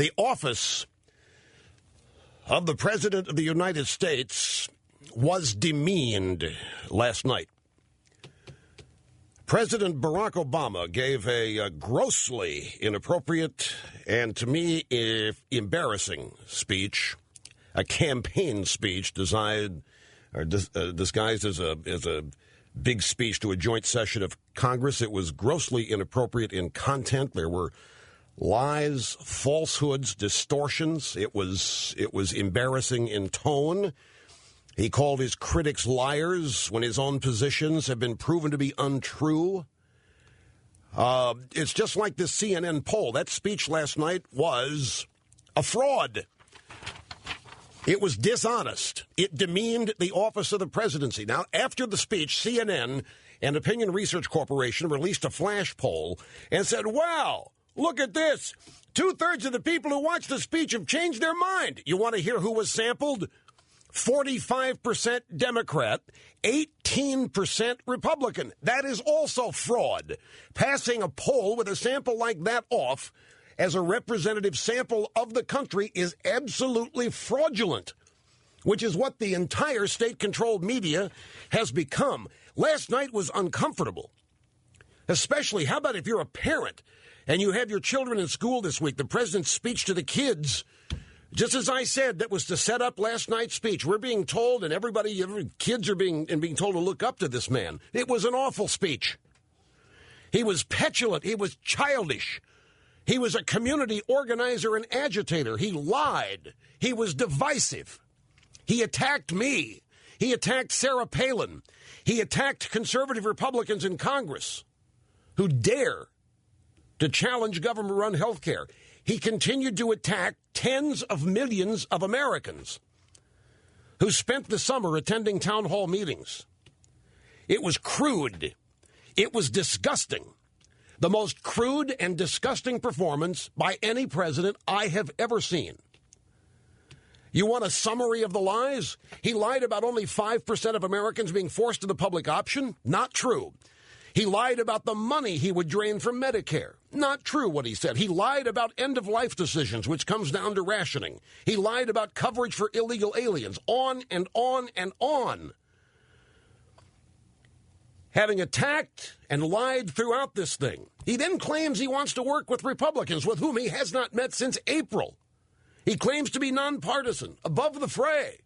The office of the President of the United States was demeaned last night. President Barack Obama gave a grossly inappropriate and, to me, embarrassing speech, a campaign speech disguised as a big speech to a joint session of Congress. It was grossly inappropriate in content. There were lies, falsehoods, distortions. It was embarrassing in tone. He called his critics liars when his own positions have been proven to be untrue. It's just like this CNN poll. That speech last night was a fraud. It was dishonest. It demeaned the office of the presidency. Now, after the speech, CNN and Opinion Research Corporation released a flash poll and said, wow, look at this. 2/3 of the people who watched the speech have changed their mind. You want to hear who was sampled? 45% Democrat, 18% Republican. That is also fraud. Passing a poll with a sample like that off as a representative sample of the country is absolutely fraudulent, which is what the entire state-controlled media has become. Last night was uncomfortable, especially, how about if you're a parent and you have your children in school this week, the president's speech to the kids. Just as I said, that was to set up last night's speech. We're being told, and kids are being told to look up to this man. It was an awful speech. He was petulant. He was childish. He was a community organizer and agitator. He lied. He was divisive. He attacked me. He attacked Sarah Palin. He attacked conservative Republicans in Congress who dare to challenge government-run health care. He continued to attack tens of millions of Americans who spent the summer attending town hall meetings. It was crude. It was disgusting. The most crude and disgusting performance by any president I have ever seen. You want a summary of the lies? He lied about only 5% of Americans being forced to the public option. Not true. He lied about the money he would drain from Medicare. Not true what he said. He lied about end-of-life decisions, which comes down to rationing. He lied about coverage for illegal aliens. On and on and on. Having attacked and lied throughout this thing, he then claims he wants to work with Republicans with whom he has not met since April. He claims to be nonpartisan, above the fray.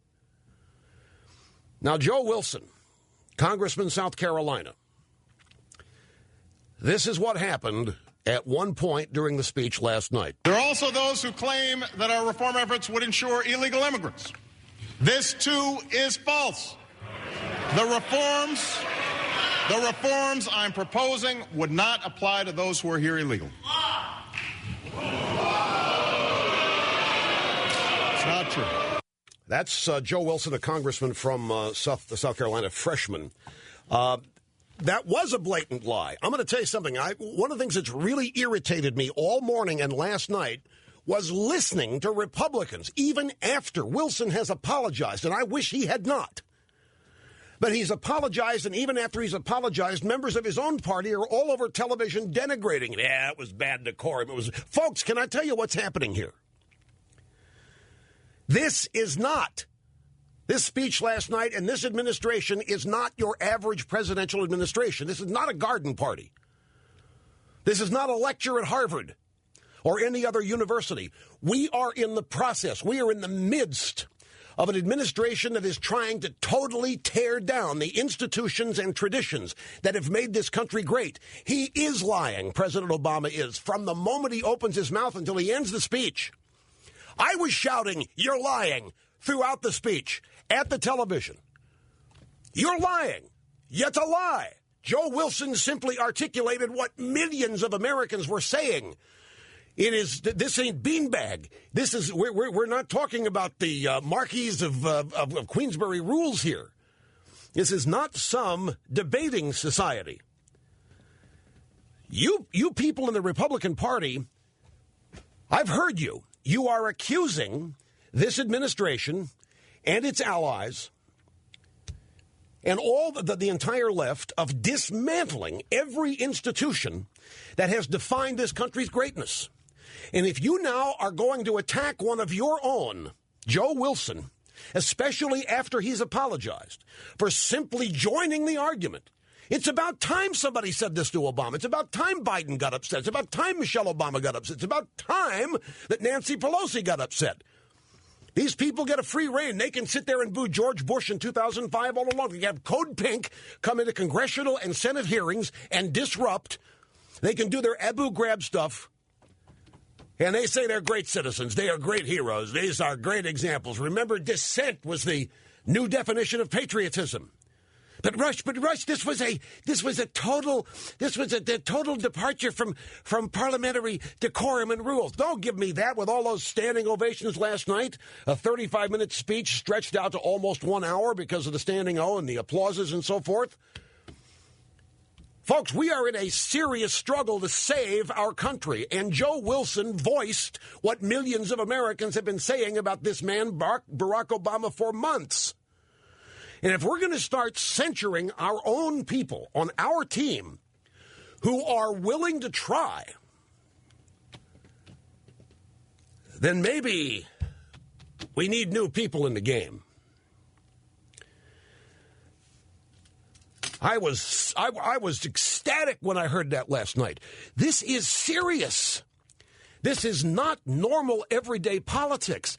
Now, Joe Wilson, Congressman, South Carolina. This is what happened at one point during the speech last night. There are also those who claim that our reform efforts would ensure illegal immigrants. This, too, is false. The reforms I'm proposing would not apply to those who are here illegally. It's not true. That's Joe Wilson, a congressman from South Carolina, freshman. That was a blatant lie. I'm going to tell you something. One of the things that's really irritated me all morning and last night was listening to Republicans, even after Wilson has apologized, and I wish he had not. But he's apologized, and even after he's apologized, members of his own party are all over television denigrating it. Yeah, it was bad decorum. Folks, can I tell you what's happening here? This speech last night and this administration is not your average presidential administration. This is not a garden party. This is not a lecture at Harvard or any other university. We are in the process. We are in the midst of an administration that is trying to totally tear down the institutions and traditions that have made this country great. He is lying, President Obama is, from the moment he opens his mouth until he ends the speech. I was shouting, "You're lying," throughout the speech, at the television. You're lying. Yet a lie. Joe Wilson simply articulated what millions of Americans were saying. This ain't beanbag. We're not talking about the Marquis of Queensberry rules here. This is not some debating society. You people in the Republican Party, I've heard you. You are accusing this administration and its allies and all the entire left of dismantling every institution that has defined this country's greatness. And if you now are going to attack one of your own, Joe Wilson, especially after he's apologized for simply joining the argument, it's about time somebody said this to Obama. It's about time Biden got upset. It's about time Michelle Obama got upset. It's about time that Nancy Pelosi got upset. These people get a free rein. They can sit there and boo George Bush in 2005 all along. They can have Code Pink come into congressional and Senate hearings and disrupt. They can do their Abu Ghraib stuff. And they say they're great citizens. They are great heroes. These are great examples. Remember, dissent was the new definition of patriotism. But Rush, this was a total departure from parliamentary decorum and rules. Don't give me that with all those standing ovations last night. A 35-minute speech stretched out to almost 1 hour because of the standing O and the applauses and so forth. Folks, we are in a serious struggle to save our country, and Joe Wilson voiced what millions of Americans have been saying about this man, Barack Obama, for months. And if we're going to start censuring our own people on our team who are willing to try, then maybe we need new people in the game. I was ecstatic when I heard that last night. This is serious. This is not normal everyday politics.